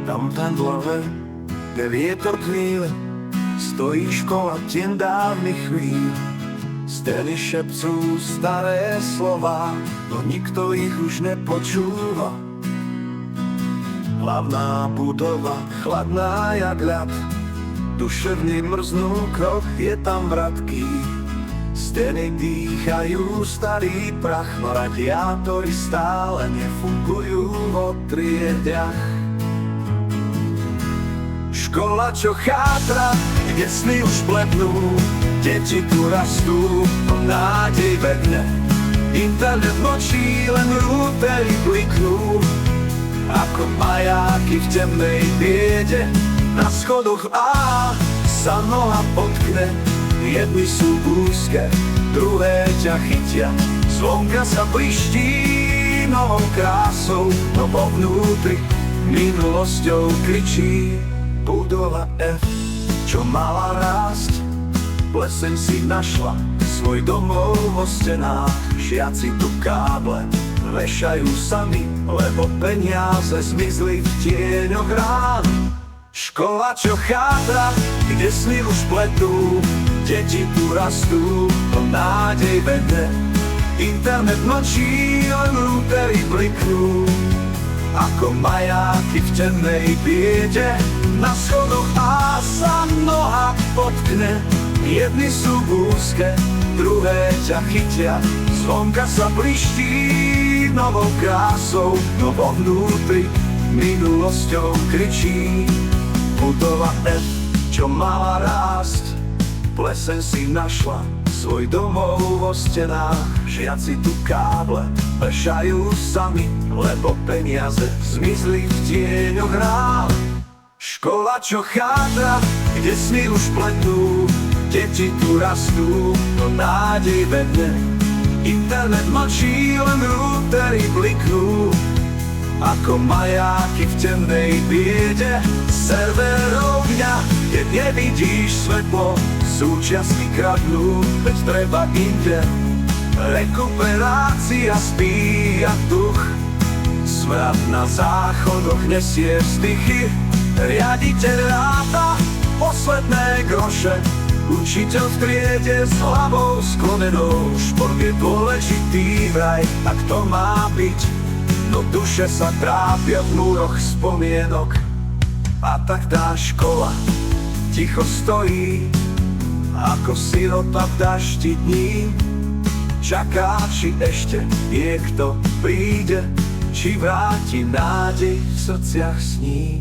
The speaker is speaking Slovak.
Tam dlhé, kde vietor chvíle, stojí škola tien dávnych chvíľ. Steny šepcú staré slova, no nikto ich už nepočúva. Hlavná budova, chladná jak ľad, duše v nej mrznú, krok je tam vratký. Steny dýchajú starý prach, no radiátory stále nefungujú vo triedách. Škola, čo chátra, kde sny už blednú, deti tu rastú, no nádej vedne. Internet mlčí, len rútery bliknú, ako majáky v temnej biede. Na schodoch sa noha potkne, jedny sú úzke, druhé ťa chytia. Zvonka sa bliští novou krásou, no vo vnútri minulosťou kričí. Budova F, čo mala rásť, pleseň si našla svoj domov vo stenách. Žiaci tu káble vešajú sami, lebo peniaze zmizli v tieňoch rán. Škola, čo chátra, kde sny už pletú, deti tu rastú, no nádej vedne. Internet mlčí, len rútery bliknú, ako majáky v temnej biede. Na schodoch sa noha potkne, jedny sú úzke, druhé ťa chytia. Zvonka sa bliští novou krásou, no vo vnútri minulosťou kričí. Budova F, čo mala rásť, pleseň si našla svoj domov vo stenách. Žiaci tu káble vešajú sami, lebo peniaze zmizli v tieňoch rán. Škola, čo chátra, kde sny už pletú, deti tu rastú, no nádej vedne. Internet mlčí, len rútery bliknú, ako majáky v temnej biede. Serverov dňa, keď nevidíš svetlo, súčiastky kradnú, veď treba inde. Rekuperácia spí a duch, smrad na záchodoch nesie vzdychy. Riaditeľ ráta posledné groše, učiteľ v triede s hlavou sklonenou. Šport je dôležitý vraj, tak to má byť, no duše sa trápia v múroch spomienok. A tak tá škola ticho stojí, ako sirota v daždi dní. Čaká, či ešte niekto príde, či vráti nádej v srdciach sní.